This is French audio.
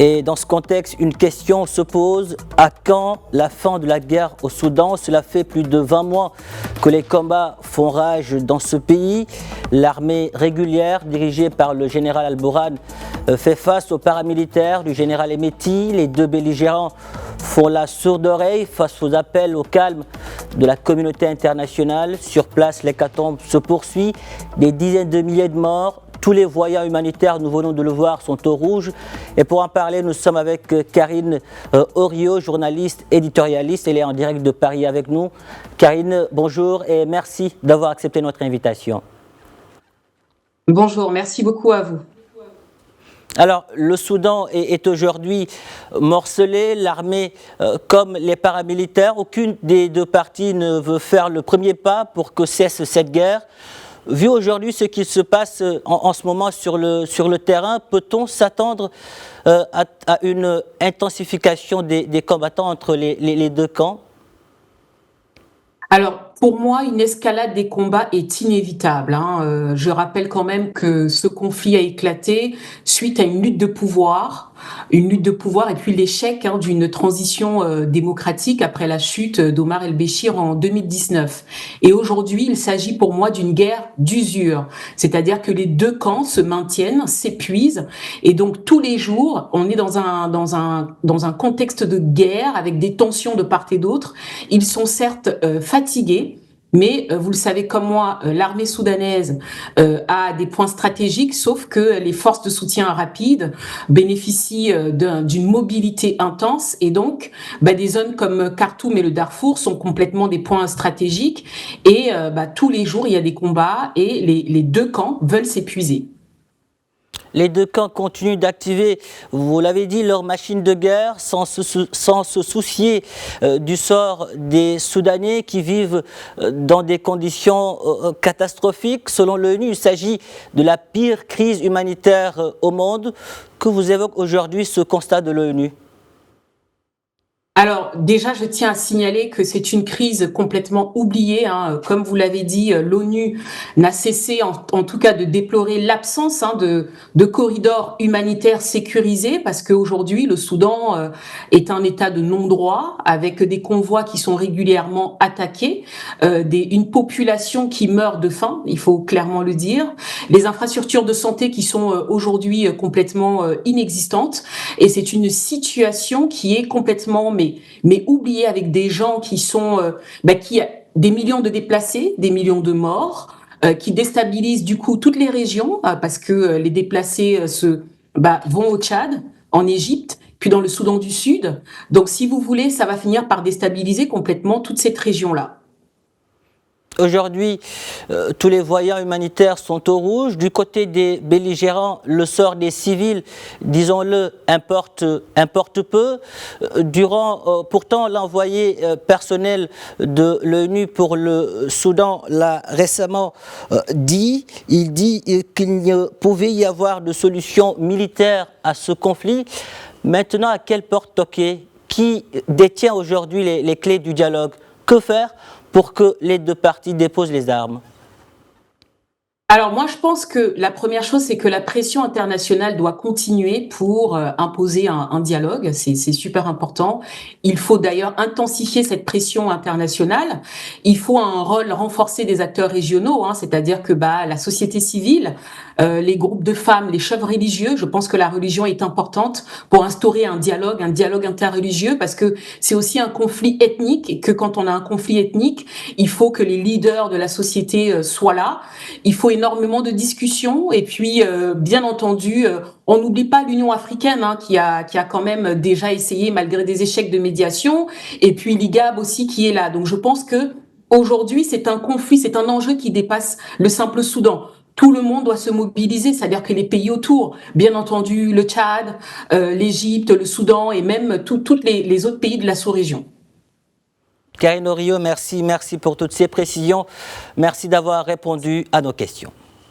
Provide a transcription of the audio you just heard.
Et dans ce contexte, une question se pose: à quand la fin de la guerre au Soudan? Cela fait plus de 20 mois que les combats font rage dans ce pays. L'armée régulière, dirigée par le général Al-Bourhan, fait face aux paramilitaires du général Hemeti. Les deux belligérants font la sourde oreille face aux appels au calme de la communauté internationale. Sur place, l'hécatombe se poursuit. Des dizaines de milliers de morts. Tous les voyants humanitaires, nous venons de le voir, sont au rouge. Et pour en parler, nous sommes avec Karine Oriot, journaliste, éditorialiste. Elle est en direct de Paris avec nous. Karine, bonjour et merci d'avoir accepté notre invitation. Bonjour, merci beaucoup à vous. Alors, le Soudan est aujourd'hui morcelé, l'armée comme les paramilitaires. Aucune des deux parties ne veut faire le premier pas pour que cesse cette guerre. Vu aujourd'hui ce qui se passe en ce moment sur le terrain, peut-on s'attendre à une intensification des combattants entre les deux camps? Alors, pour moi, une escalade des combats est inévitable. Je rappelle quand même que ce conflit a éclaté suite à une lutte de pouvoir et puis l'échec d'une transition démocratique après la chute d'Omar el-Béchir en 2019. Et aujourd'hui, il s'agit pour moi d'une guerre d'usure, c'est-à-dire que les deux camps se maintiennent, s'épuisent, et donc tous les jours, on est dans un contexte de guerre avec des tensions de part et d'autre. Ils sont certes fatigués, mais vous le savez comme moi, l'armée soudanaise a des points stratégiques, sauf que les forces de soutien rapide bénéficient d'une mobilité intense, et donc des zones comme Khartoum et le Darfour sont complètement des points stratégiques, et tous les jours il y a des combats et les deux camps veulent s'épuiser. Les deux camps continuent d'activer, vous l'avez dit, leur machine de guerre sans se soucier du sort des Soudanais qui vivent dans des conditions catastrophiques. Selon l'ONU, il s'agit de la pire crise humanitaire au monde. Que vous évoque aujourd'hui ce constat de l'ONU? Alors déjà, je tiens à signaler que c'est une crise complètement oubliée. Comme vous l'avez dit, l'ONU n'a cessé, en tout cas, de déplorer l'absence de corridors humanitaires sécurisés, parce qu'aujourd'hui, le Soudan est un état de non-droit, avec des convois qui sont régulièrement attaqués, une population qui meurt de faim, il faut clairement le dire, les infrastructures de santé qui sont aujourd'hui complètement inexistantes, et c'est une situation qui est complètement mais oublié, avec des gens qui sont des millions de déplacés, des millions de morts, qui déstabilisent du coup toutes les régions, parce que les déplacés vont au Tchad, en Égypte, puis dans le Soudan du Sud. Donc si vous voulez, ça va finir par déstabiliser complètement toute cette région-là. Aujourd'hui, tous les voyants humanitaires sont au rouge. Du côté des belligérants, le sort des civils, disons-le, importe peu. Pourtant, l'envoyé personnel de l'ONU pour le Soudan l'a récemment dit. Il dit qu'il ne pouvait y avoir de solution militaire à ce conflit. Maintenant, à quelle porte toquer? Qui détient aujourd'hui les clés du dialogue? Que faire pour que les deux parties déposent les armes? Alors moi, je pense que la première chose, c'est que la pression internationale doit continuer pour imposer un dialogue. C'est super important. Il faut d'ailleurs intensifier cette pression internationale. Il faut un rôle renforcé des acteurs régionaux, c'est-à-dire que la société civile, les groupes de femmes, les chefs religieux. Je pense que la religion est importante pour instaurer un dialogue interreligieux, parce que c'est aussi un conflit ethnique, et que quand on a un conflit ethnique, il faut que les leaders de la société soient là. Il faut énormément de discussions, et puis bien entendu, on n'oublie pas l'Union africaine qui a quand même déjà essayé malgré des échecs de médiation, et puis l'IGAD aussi qui est là. Donc je pense que aujourd'hui c'est un conflit, c'est un enjeu qui dépasse le simple Soudan. Tout le monde doit se mobiliser, c'est-à-dire que les pays autour, bien entendu le Tchad, l'Égypte, le Soudan, et même tous les autres pays de la sous-région. Karine Oriot, merci pour toutes ces précisions. Merci d'avoir répondu à nos questions.